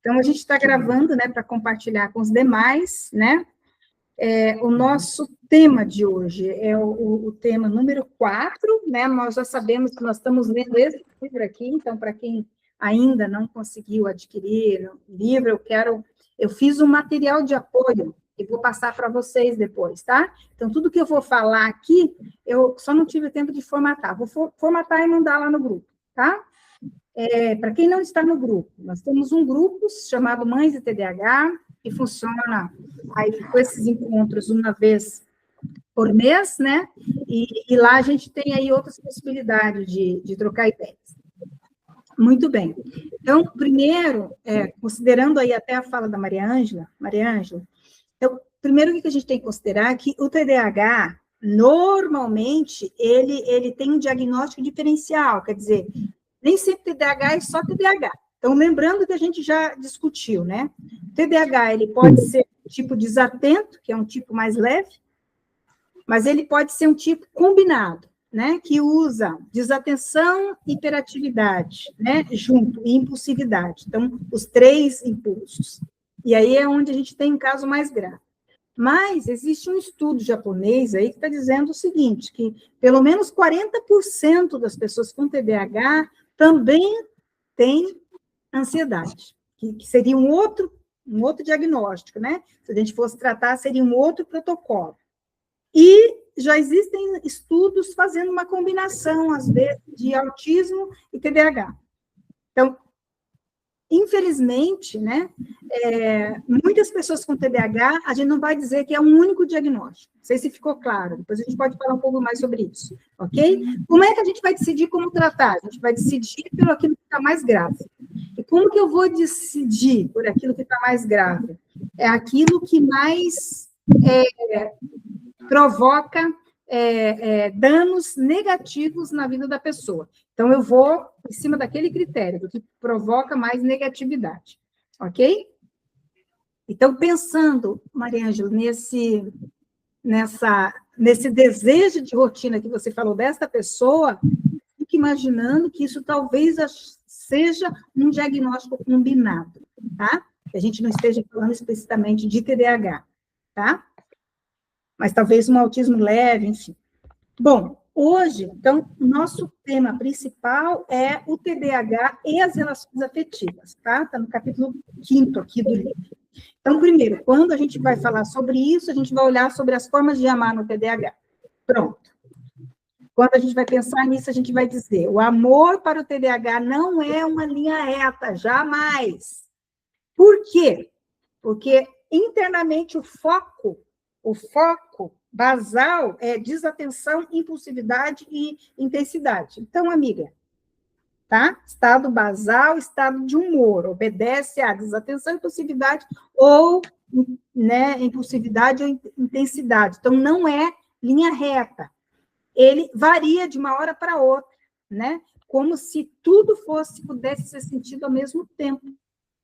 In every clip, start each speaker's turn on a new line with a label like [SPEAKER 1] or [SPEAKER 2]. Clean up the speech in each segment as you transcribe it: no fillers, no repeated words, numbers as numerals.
[SPEAKER 1] Então, a gente está gravando, né, para compartilhar com os demais, né? O nosso tema de hoje é o tema número 4, né? Nós já sabemos que nós estamos lendo esse livro aqui, então, para quem ainda não conseguiu adquirir o livro, eu fiz um material de apoio, e vou passar para vocês depois, tá? Então, tudo que eu vou falar aqui, eu só não tive tempo de formatar. Vou formatar e mandar lá no grupo, tá? Para quem não está no grupo, nós temos um grupo chamado Mães de TDAH, que funciona aí com esses encontros uma vez por mês, né? E lá a gente tem aí outras possibilidades de trocar ideias. Muito bem. Então, primeiro, considerando aí até a fala da Maria Ângela, então, primeiro o que a gente tem que considerar é que o TDAH, normalmente, ele tem um diagnóstico diferencial, quer dizer, nem sempre TDAH é só TDAH. Então, lembrando que a gente já discutiu, né? O TDAH, ele pode ser um tipo desatento, que é um tipo mais leve, mas ele pode ser um tipo combinado, né? Que usa desatenção e hiperatividade, né? Junto, e impulsividade. Então, os 3 impulsos. E aí é onde a gente tem um caso mais grave. Mas existe um estudo japonês aí que está dizendo o seguinte, que pelo menos 40% das pessoas com TDAH também têm ansiedade, que seria um outro diagnóstico, né? Se a gente fosse tratar, seria um outro protocolo. E já existem estudos fazendo uma combinação, às vezes, de autismo e TDAH. Então, infelizmente, né, muitas pessoas com TDAH, a gente não vai dizer que é um único diagnóstico. Não sei se ficou claro, depois a gente pode falar um pouco mais sobre isso, ok? Como é que a gente vai decidir como tratar? A gente vai decidir pelo aquilo que está mais grave. E como que eu vou decidir por aquilo que está mais grave? É aquilo que mais provoca danos negativos na vida da pessoa. Então, eu vou em cima daquele critério, do que provoca mais negatividade, ok? Então, pensando, Maria Ângela, nesse desejo de rotina que você falou desta pessoa, fique imaginando que isso talvez seja um diagnóstico combinado, tá? Que a gente não esteja falando explicitamente de TDAH, tá? Mas talvez um autismo leve, enfim. Bom, hoje, então, nosso tema principal é o TDAH e as relações afetivas, tá? Está no capítulo 5º aqui do livro. Então, primeiro, quando a gente vai falar sobre isso, a gente vai olhar sobre as formas de amar no TDAH. Pronto. Quando a gente vai pensar nisso, a gente vai dizer, o amor para o TDAH não é uma linha reta, jamais. Por quê? Porque internamente o foco basal é desatenção, impulsividade e intensidade. Então, amiga, tá? Estado basal, estado de humor, obedece a desatenção, impulsividade ou, né, impulsividade ou intensidade. Então, não é linha reta. Ele varia de uma hora para outra, né? Como se tudo pudesse ser sentido ao mesmo tempo.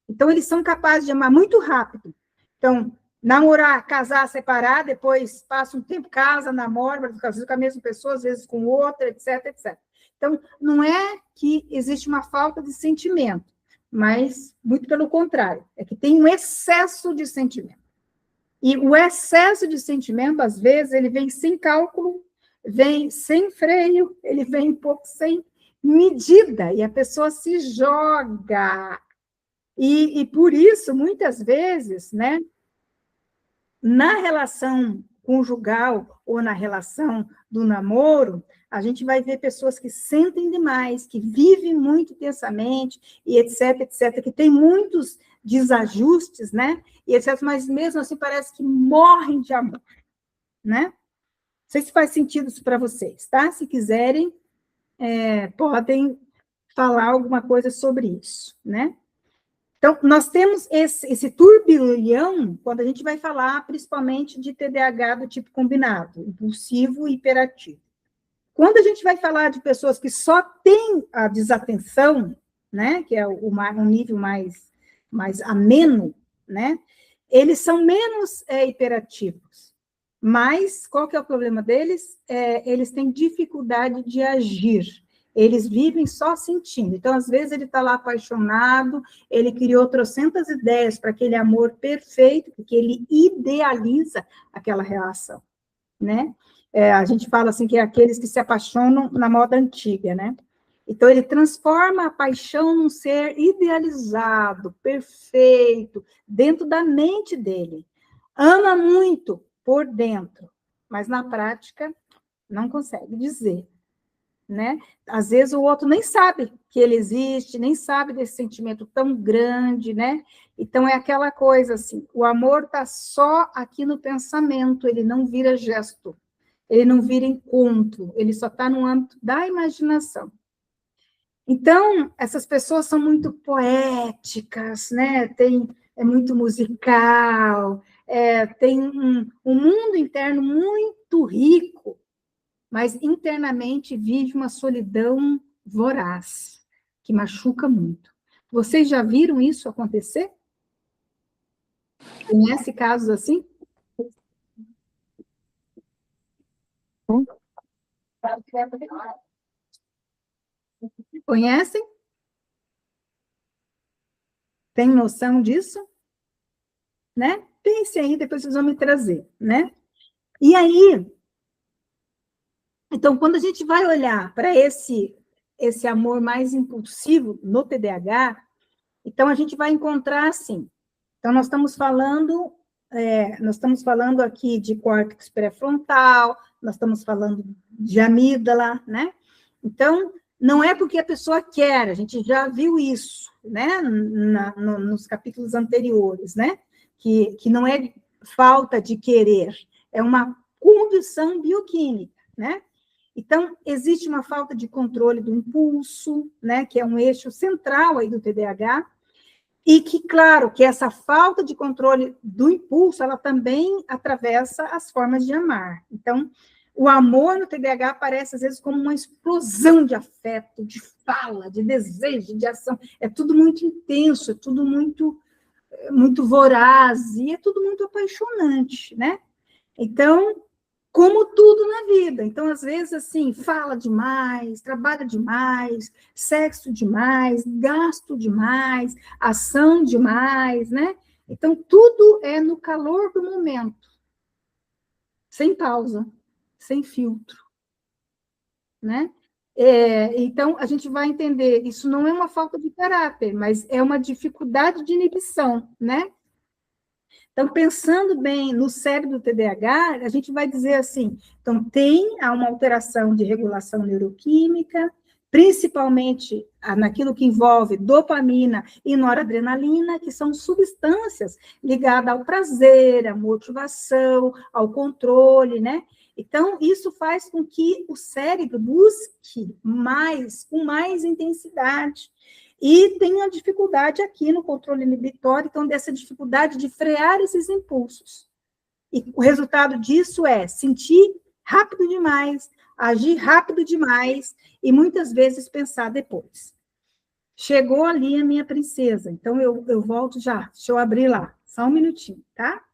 [SPEAKER 1] Então, eles são capazes de amar muito rápido. Então, namorar, casar, separar, depois passa um tempo, casa, namora, às vezes com a mesma pessoa, às vezes com outra, etc, etc. Então, não é que existe uma falta de sentimento, mas, muito pelo contrário, é que tem um excesso de sentimento. E o excesso de sentimento, às vezes, ele vem sem cálculo, vem sem freio, ele vem um pouco sem medida, e a pessoa se joga. E por isso, muitas vezes, né, na relação conjugal ou na relação do namoro, a gente vai ver pessoas que sentem demais, que vivem muito intensamente, e etc, etc, que tem muitos desajustes, né, e etc, mas mesmo assim parece que morrem de amor, né? Não sei se faz sentido isso para vocês, tá? Se quiserem, podem falar alguma coisa sobre isso, né? Então, nós temos esse turbilhão quando a gente vai falar principalmente de TDAH do tipo combinado, impulsivo e hiperativo. Quando a gente vai falar de pessoas que só têm a desatenção, né, que é um nível mais ameno, né, eles são menos hiperativos. Mas qual que é o problema deles? Eles têm dificuldade de agir. Eles vivem só sentindo. Então, às vezes, ele está lá apaixonado, ele criou trocentas ideias para aquele amor perfeito, porque ele idealiza aquela relação, né? A gente fala assim que é aqueles que se apaixonam na moda antiga, né? Então, ele transforma a paixão num ser idealizado, perfeito, dentro da mente dele. Ama muito por dentro, mas na prática não consegue dizer, né? Às vezes o outro nem sabe que ele existe, nem sabe desse sentimento tão grande, né? Então é aquela coisa assim, o amor está só aqui no pensamento, ele não vira gesto, ele não vira encontro, ele só está no âmbito da imaginação. Então, essas pessoas são muito poéticas, né? É muito musical, tem um mundo interno muito rico, mas internamente vive uma solidão voraz, que machuca muito. Vocês já viram isso acontecer? Conhece casos assim? Conhecem? Tem noção disso? Né? Pense aí, depois vocês vão me trazer, né? E aí, então, quando a gente vai olhar para esse amor mais impulsivo no TDAH, então a gente vai encontrar assim. Então, nós estamos falando aqui de córtex pré-frontal, nós estamos falando de amígdala, né? Então, não é porque a pessoa quer, a gente já viu isso, né? Nos capítulos anteriores, né? Que não é falta de querer, é uma condição bioquímica, né? Então, existe uma falta de controle do impulso, né? Que é um eixo central aí do TDAH, e que, claro, que essa falta de controle do impulso, ela também atravessa as formas de amar. Então, o amor no TDAH aparece, às vezes, como uma explosão de afeto, de fala, de desejo, de ação. É tudo muito intenso, é tudo muito voraz, e é tudo muito apaixonante, né? Então, como tudo na vida. Então, às vezes, assim, fala demais, trabalha demais, sexo demais, gasto demais, ação demais, né? Então, tudo é no calor do momento, sem pausa, sem filtro, né? Então, a gente vai entender, isso não é uma falta de caráter, mas é uma dificuldade de inibição, né? Então, pensando bem no cérebro do TDAH, a gente vai dizer assim, então há uma alteração de regulação neuroquímica, principalmente naquilo que envolve dopamina e noradrenalina, que são substâncias ligadas ao prazer, à motivação, ao controle, né? Então, isso faz com que o cérebro busque com mais intensidade. E tem a dificuldade aqui no controle inibitório, então, dessa dificuldade de frear esses impulsos. E o resultado disso é sentir rápido demais, agir rápido demais e muitas vezes pensar depois. Chegou ali a minha princesa, então eu volto já. Deixa eu abrir lá, só um minutinho, tá?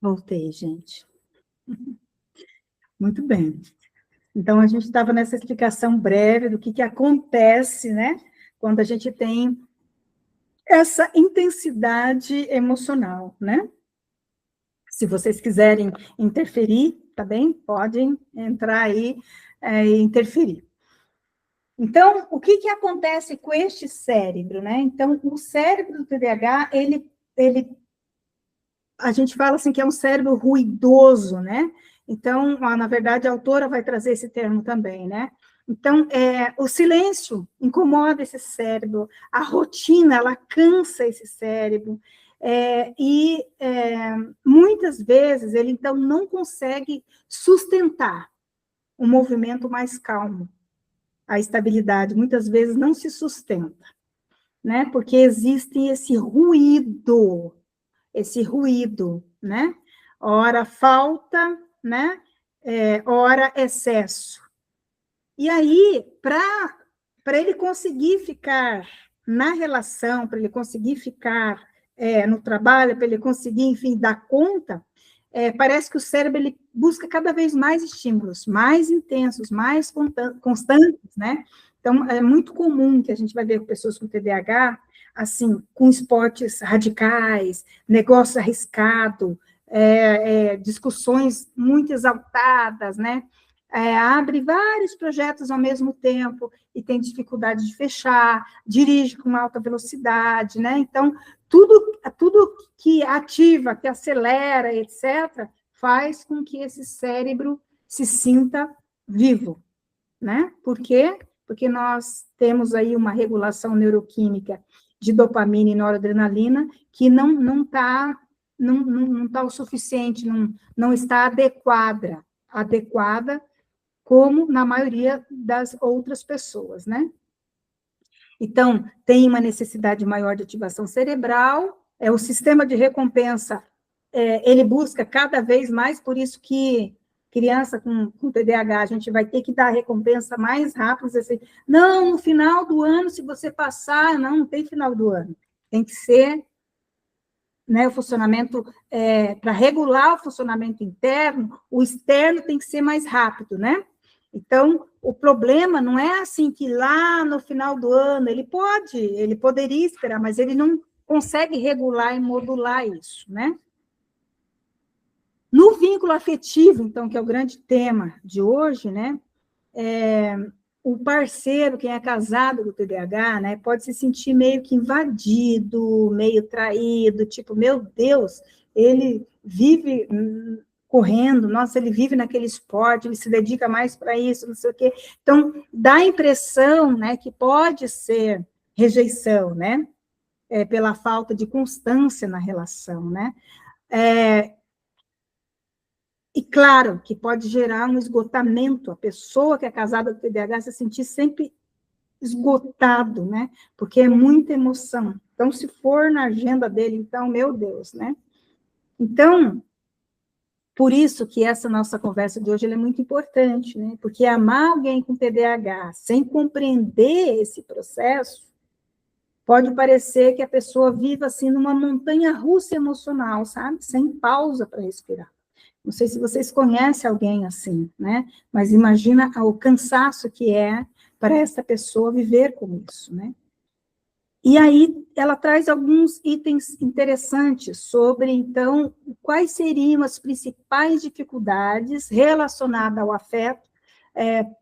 [SPEAKER 1] Voltei, gente. Muito bem. Então, a gente estava nessa explicação breve do que acontece, né, quando a gente tem essa intensidade emocional, né? Se vocês quiserem interferir, tá bem? Podem entrar aí e interferir. Então, o que acontece com este cérebro, né? Então, o cérebro do TDAH, a gente fala assim que é um cérebro ruidoso, né? Então, na verdade, a autora vai trazer esse termo também, né? Então, o silêncio incomoda esse cérebro, a rotina, ela cansa esse cérebro, muitas vezes ele, então, não consegue sustentar um movimento mais calmo, a estabilidade, muitas vezes não se sustenta, né? Porque existe esse ruído, né? Ora falta, né? Ora excesso. E aí, para ele conseguir ficar na relação, para ele conseguir ficar no trabalho, para ele conseguir, enfim, dar conta, parece que o cérebro ele busca cada vez mais estímulos, mais intensos, mais constantes, né? Então, é muito comum que a gente vai ver pessoas com TDAH, assim, com esportes radicais, negócio arriscado, discussões muito exaltadas, né? Abre vários projetos ao mesmo tempo e tem dificuldade de fechar, dirige com alta velocidade, né? Então, tudo que ativa, que acelera, etc., faz com que esse cérebro se sinta vivo, né? Por quê? Porque nós temos aí uma regulação neuroquímica de dopamina e noradrenalina que não está o suficiente, não está adequada como na maioria das outras pessoas, né? Então, tem uma necessidade maior de ativação cerebral, o sistema de recompensa, ele busca cada vez mais, por isso que criança com TDAH, a gente vai ter que dar a recompensa mais rápido, assim, não, no final do ano, se você passar, não tem final do ano, tem que ser, né, o funcionamento, para regular o funcionamento interno, o externo tem que ser mais rápido, né? Então, o problema não é assim que lá no final do ano ele poderia esperar, mas ele não consegue regular e modular isso, né? No vínculo afetivo, então, que é o grande tema de hoje, né? O parceiro, quem é casado com o TDAH, né, pode se sentir meio que invadido, meio traído, tipo, meu Deus, ele vive correndo, nossa, ele vive naquele esporte, ele se dedica mais para isso, não sei o quê. Então, dá a impressão, né, que pode ser rejeição, né, pela falta de constância na relação, né. E claro que pode gerar um esgotamento, a pessoa que é casada com TDAH se sentir sempre esgotado, né, porque é muita emoção. Então, se for na agenda dele, então, meu Deus, né. Então, por isso que essa nossa conversa de hoje é muito importante, né? Porque amar alguém com TDAH sem compreender esse processo pode parecer que a pessoa viva assim numa montanha-russa emocional, sabe? Sem pausa para respirar. Não sei se vocês conhecem alguém assim, né? Mas imagina o cansaço que é para essa pessoa viver com isso, né? E aí ela traz alguns itens interessantes sobre, então, quais seriam as principais dificuldades relacionadas ao afeto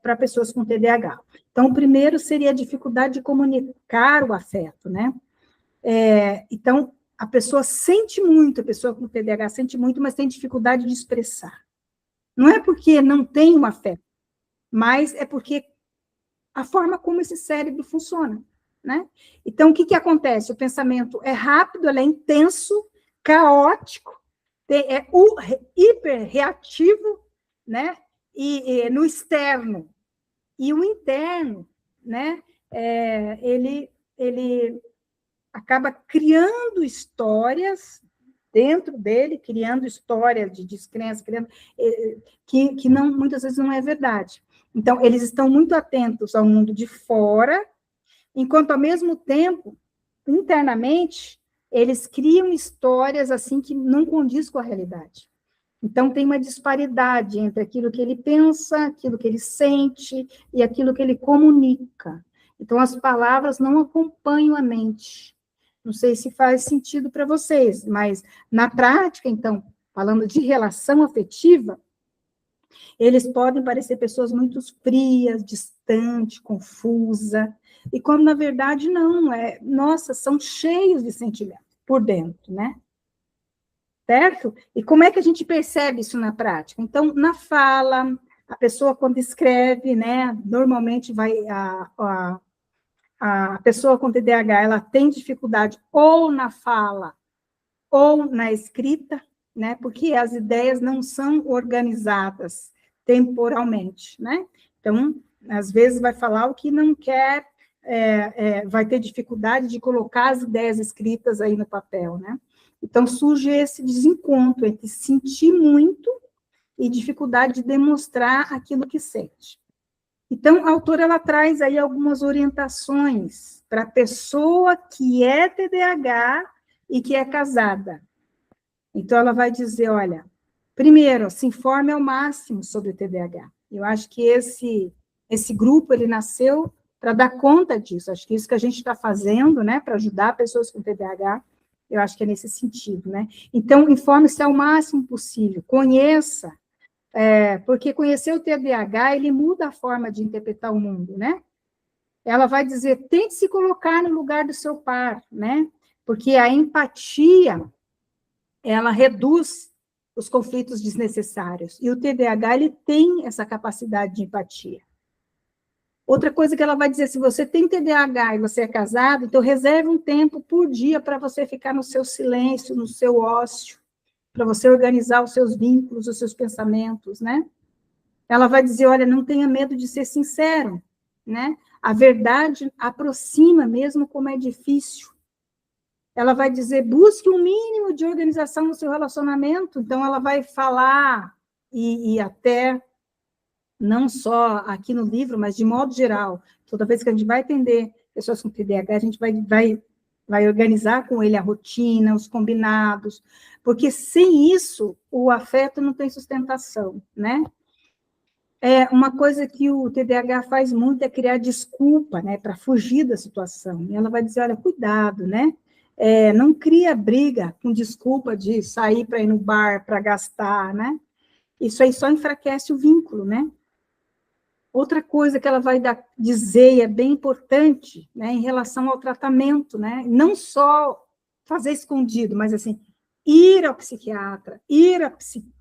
[SPEAKER 1] para pessoas com TDAH. Então, o primeiro seria a dificuldade de comunicar o afeto, né? Então, a pessoa sente muito, a pessoa com TDAH sente muito, mas tem dificuldade de expressar. Não é porque não tem um afeto, mas é porque a forma como esse cérebro funciona. Né? Então, o que acontece? O pensamento é rápido, ele é intenso, caótico, hiperreativo, né? E no externo. E o interno, né? Ele acaba criando histórias dentro dele, criando histórias de descrença, que não, muitas vezes não é verdade. Então, eles estão muito atentos ao mundo de fora, enquanto, ao mesmo tempo, internamente, eles criam histórias assim que não condiz com a realidade. Então, tem uma disparidade entre aquilo que ele pensa, aquilo que ele sente e aquilo que ele comunica. Então, as palavras não acompanham a mente. Não sei se faz sentido para vocês, mas, na prática, então, falando de relação afetiva, eles podem parecer pessoas muito frias, distantes, confusas, e quando, na verdade, não, nossa, são cheios de sentimento por dentro, né? certo? E como é que a gente percebe isso na prática? Então, na fala, a pessoa quando escreve, né, normalmente a pessoa com TDAH, ela tem dificuldade ou na fala ou na escrita, né, porque as ideias não são organizadas temporalmente, né? Então, às vezes vai falar o que não quer, vai ter dificuldade de colocar as ideias escritas aí no papel, né? Então, surge esse desencontro entre sentir muito e dificuldade de demonstrar aquilo que sente. Então, a autora ela traz aí algumas orientações para a pessoa que é TDAH e que é casada. Então, ela vai dizer, olha, primeiro, se informe ao máximo sobre o TDAH. Eu acho que esse grupo, ele nasceu para dar conta disso. Acho que isso que a gente está fazendo, né, para ajudar pessoas com TDAH, eu acho que é nesse sentido, né? Então, informe-se ao máximo possível, conheça, porque conhecer o TDAH, ele muda a forma de interpretar o mundo, né? Ela vai dizer, tente se colocar no lugar do seu par, né? Porque a empatia, ela reduz os conflitos desnecessários. E o TDAH, ele tem essa capacidade de empatia. Outra coisa que ela vai dizer, se você tem TDAH e você é casado, então reserve um tempo por dia para você ficar no seu silêncio, no seu ócio, para você organizar os seus vínculos, os seus pensamentos, né? Ela vai dizer, olha, não tenha medo de ser sincero, né? A verdade aproxima, mesmo como é difícil. Ela vai dizer, busque um mínimo de organização no seu relacionamento. Então, ela vai falar, e até, não só aqui no livro, mas de modo geral, toda vez que a gente vai atender pessoas com TDAH, a gente vai organizar com ele a rotina, os combinados, porque sem isso, o afeto não tem sustentação, né? Uma coisa que o TDAH faz muito é criar desculpa, né, para fugir da situação. E ela vai dizer, olha, cuidado, né? Não cria briga com desculpa de sair para ir no bar, para gastar, né? Isso aí só enfraquece o vínculo, né? Outra coisa que ela vai dizer, e é bem importante, né, em relação ao tratamento, né? Não só fazer escondido, mas assim, ir ao psiquiatra, ir à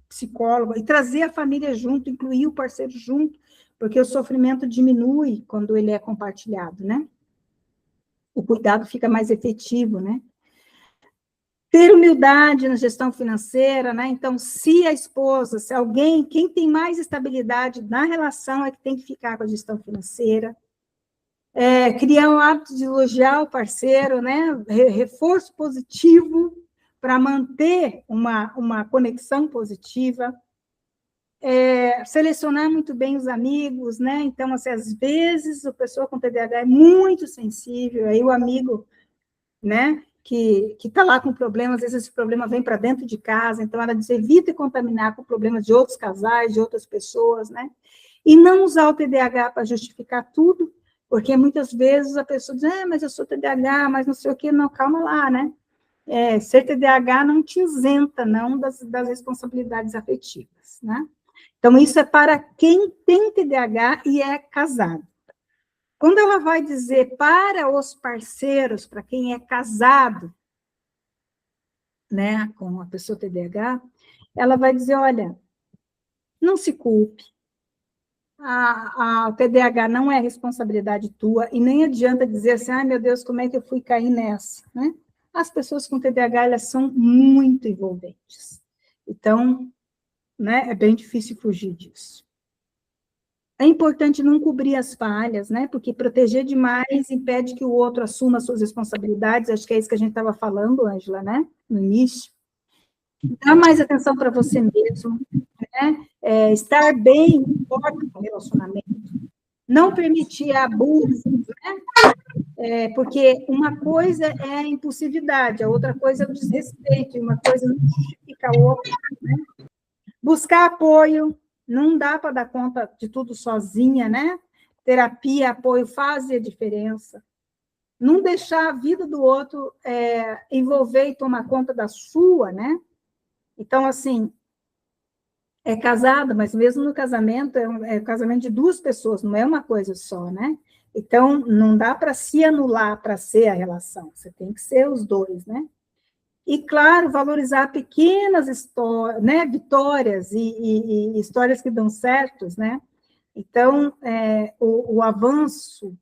[SPEAKER 1] psicóloga e trazer a família junto, incluir o parceiro junto, porque o sofrimento diminui quando ele é compartilhado, né? O cuidado fica mais efetivo, né? Ter humildade na gestão financeira, né? Então, se a esposa, se alguém, quem tem mais estabilidade na relação é que tem que ficar com a gestão financeira. Criar um hábito de elogiar o parceiro, né? Reforço positivo para manter uma conexão positiva. Selecionar muito bem os amigos, né? Então, assim, às vezes, a pessoa com TDAH é muito sensível, aí o amigo, né, que está lá com problema, às vezes esse problema vem para dentro de casa, então ela diz, evita contaminar com problemas de outros casais, de outras pessoas, né? E não usar o TDAH para justificar tudo, porque muitas vezes a pessoa diz, mas eu sou TDAH, mas não sei o quê, não, calma lá, né? Ser TDAH não te isenta, não, das responsabilidades afetivas, né? Então, isso é para quem tem TDAH e é casado. Quando ela vai dizer para os parceiros, para quem é casado, né, com a pessoa TDAH, ela vai dizer, olha, não se culpe, o TDAH não é responsabilidade tua, e nem adianta dizer assim, ai meu Deus, como é que eu fui cair nessa, né? As pessoas com TDAH, elas são muito envolventes. Então, né, é bem difícil fugir disso. É importante não cobrir as falhas, né? Porque proteger demais impede que o outro assuma as suas responsabilidades. Acho que é isso que a gente estava falando, Ângela, né? No início. Dá mais atenção para você mesmo, né? Estar bem importa no relacionamento. Não permitir abusos, né? Porque uma coisa é a impulsividade, a outra coisa é o desrespeito, e uma coisa não justifica a outra, né? Buscar apoio, não dá para dar conta de tudo sozinha, né? Terapia, apoio fazem a diferença. Não deixar a vida do outro envolver e tomar conta da sua, né? Então, assim, é casada, mas mesmo no casamento, é um casamento de duas pessoas, não é uma coisa só, né? Então, não dá para se anular para ser a relação, você tem que ser os dois, né? E, claro, valorizar pequenas histórias, né, vitórias e histórias que dão certos, né? Então, o avanço,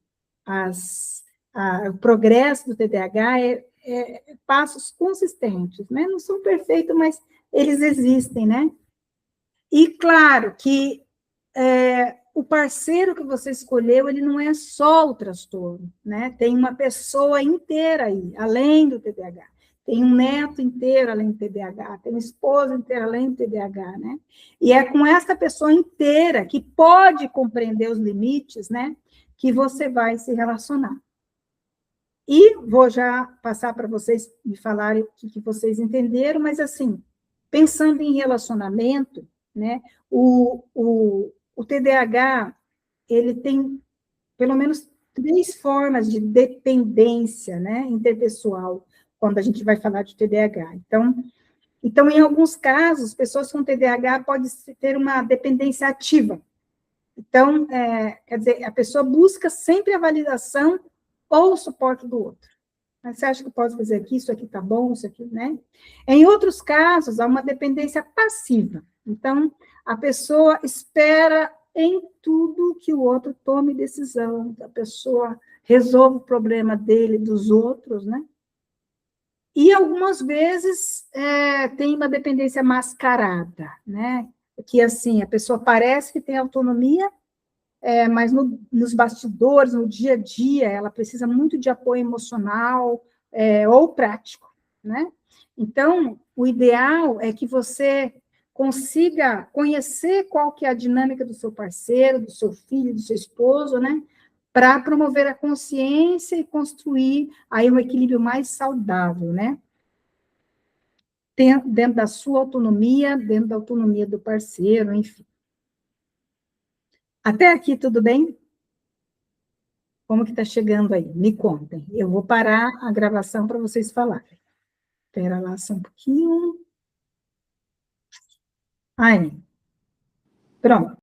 [SPEAKER 1] o progresso do TDAH é passos consistentes, né? Não são perfeitos, mas eles existem, né? E, claro, que o parceiro que você escolheu, ele não é só o transtorno, né? Tem uma pessoa inteira aí, além do TDAH. Tem um neto inteiro além do TDAH, tem uma esposa inteira além do TDAH, né? E é com essa pessoa inteira que pode compreender os limites, né? Que você vai se relacionar. E vou já passar para vocês me falarem o que vocês entenderam, mas assim, pensando em relacionamento, né? O TDAH, ele tem pelo menos 3 formas de dependência, né, interpessoal, quando a gente vai falar de TDAH. Então, em alguns casos, pessoas com TDAH podem ter uma dependência ativa. Então, quer dizer, a pessoa busca sempre a validação ou o suporte do outro. Mas você acha que pode fazer aqui, isso aqui tá bom, isso aqui, né? Em outros casos, há uma dependência passiva. Então, a pessoa espera em tudo que o outro tome decisão, que a pessoa resolva o problema dele, dos outros, né? E algumas vezes tem uma dependência mascarada, né? Que assim, a pessoa parece que tem autonomia, mas nos bastidores, no dia a dia, ela precisa muito de apoio emocional ou prático, né? Então, o ideal é que você consiga conhecer qual que é a dinâmica do seu parceiro, do seu filho, do seu esposo, né? Para promover a consciência e construir aí um equilíbrio mais saudável, né? Dentro da sua autonomia, dentro da autonomia do parceiro, enfim. Até aqui, tudo bem? Como que está chegando aí? Me contem. Eu vou parar a gravação para vocês falarem. Espera lá só um pouquinho. Aí. Pronto.